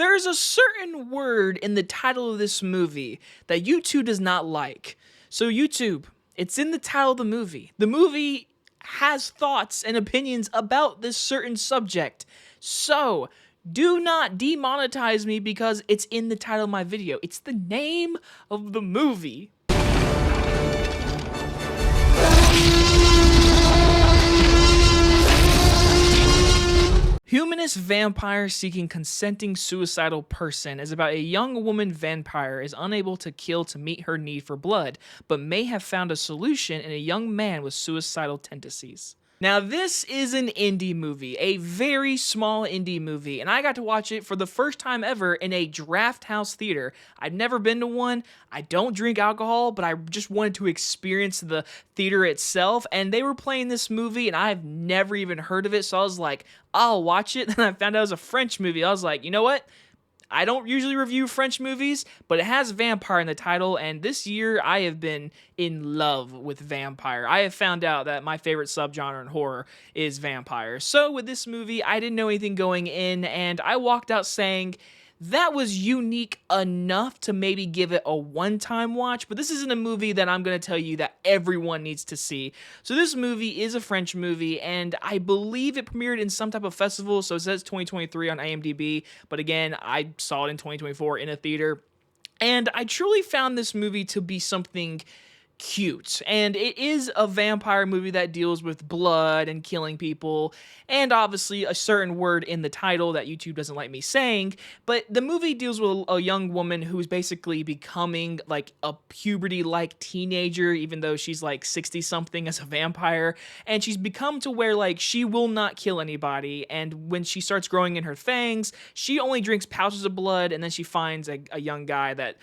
There's a certain word in the title of this movie that YouTube does not like. So YouTube, it's in the title of the movie. The movie has thoughts and opinions about this certain subject. So, do not demonetize me because it's in the title of my video. It's the name of the movie. Humanist Vampire Seeking Consenting Suicidal Person is about a young woman vampire is unable to kill to meet her need for blood, but may have found a solution in a young man with suicidal tendencies. Now, this is an indie movie, a very small indie movie, and I got to watch it for the first time ever in a drafthouse theater. I've never been to one. I don't drink alcohol, but I just wanted to experience the theater itself, and they were playing this movie, and I've never even heard of it, so I was like, I'll watch it. Then I found out it was a French movie. I was like, you know what? I don't usually review French movies, but it has vampire in the title, and this year I have been in love with vampire. I have found out that my favorite subgenre in horror is vampire. So with this movie, I didn't know anything going in, and I walked out saying, that was unique enough to maybe give it a one-time watch, but this isn't a movie that I'm going to tell you that everyone needs to see. So this movie is a French movie, and I believe it premiered in some type of festival, so it says 2023 on IMDb, but again, I saw it in 2024 in a theater, and I truly found this movie to be something cute, and it is a vampire movie that deals with blood and killing people, and obviously a certain word in the title that YouTube doesn't like me saying, but the movie deals with a young woman who's basically becoming like a puberty-like teenager, even though she's like 60-something as a vampire, and she's become to where like she will not kill anybody, and when she starts growing in her fangs, she only drinks pouches of blood, and then she finds a young guy that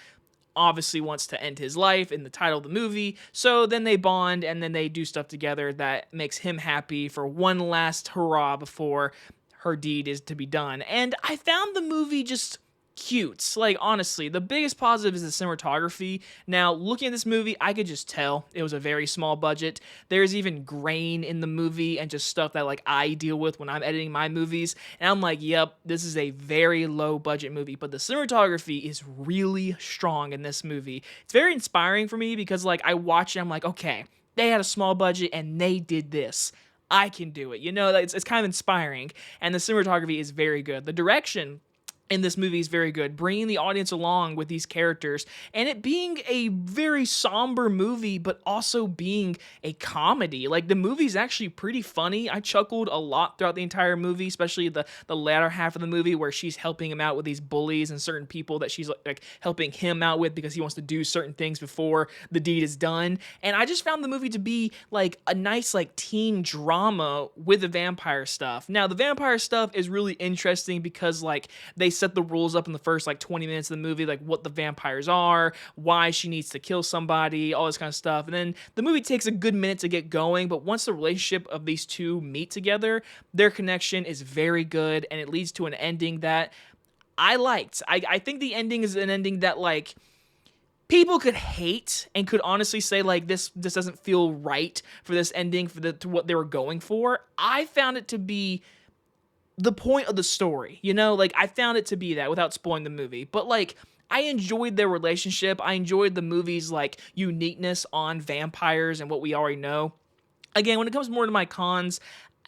obviously wants to end his life in the title of the movie, so then they bond and then they do stuff together that makes him happy for one last hurrah before her deed is to be done. And I found the movie just cute. Like, honestly, the biggest positive is the cinematography. Now, looking at this movie, I could just tell it was a very small budget. There's even grain in the movie and just stuff that, like, I deal with when I'm editing my movies. And I'm like, yep, this is a very low budget movie. But the cinematography is really strong in this movie. It's very inspiring for me because, like, I watch it, I'm like, okay, they had a small budget and they did this. I can do it. You know, it's kind of inspiring. And the cinematography is very good. The direction in this movie is very good, bringing the audience along with these characters, and it being a very somber movie, but also being a comedy. Like, the movie's actually pretty funny. I chuckled a lot throughout the entire movie, especially the latter half of the movie where she's helping him out with these bullies and certain people that she's like helping him out with because he wants to do certain things before the deed is done. And I just found the movie to be like a nice like teen drama with the vampire stuff. Now, the vampire stuff is really interesting because like they set the rules up in the first like 20 minutes of the movie, like what the vampires are, why she needs to kill somebody, all this kind of stuff. And then the movie takes a good minute to get going, but once the relationship of these two meet together, their connection is very good, and it leads to an ending that I liked. I think the ending is an ending that like people could hate and could honestly say like this doesn't feel right for this ending to what they were going for. I found it to be the point of the story, you know, like I found it to be that without spoiling the movie, but like I enjoyed their relationship. I enjoyed the movie's like uniqueness on vampires and what we already know. Again, when it comes more to my cons,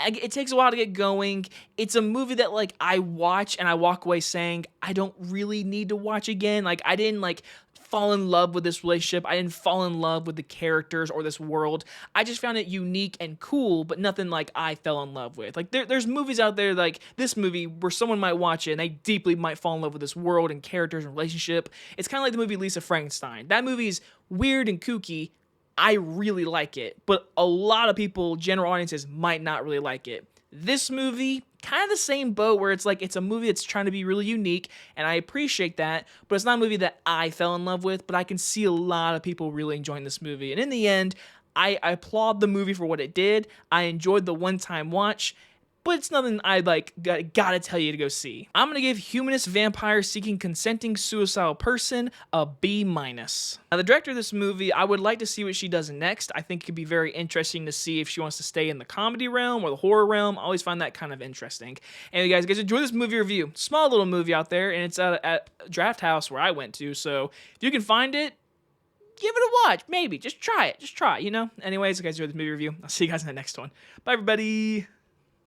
it takes a while to get going. It's a movie that like I watch and I walk away saying I don't really need to watch again. Like I didn't like fall in love with this relationship. I didn't fall in love with the characters or this world. I just found it unique and cool, but nothing like I fell in love with. Like there's movies out there like this movie where someone might watch it and they deeply might fall in love with this world and characters and relationship. It's kind of like the movie Lisa Frankenstein. That movie's weird and kooky. I really like it, but a lot of people, general audiences, might not really like it. This movie, kind of the same boat where it's like it's a movie that's trying to be really unique, and I appreciate that, but it's not a movie that I fell in love with, but I can see a lot of people really enjoying this movie. And in the end, I applaud the movie for what it did. I enjoyed the one-time watch. but it's nothing I like gotta tell you to go see. I'm gonna give Humanist Vampire Seeking Consenting Suicidal Person a B-. Now, the director of this movie, I would like to see what she does next. I think it could be very interesting to see if she wants to stay in the comedy realm or the horror realm. I always find that kind of interesting. Anyway, guys enjoy this movie review. Small little movie out there, and it's at Draft House where I went to, so if you can find it, give it a watch. Maybe. Just try it. Anyways, guys, enjoy this movie review. I'll see you guys in the next one. Bye, everybody.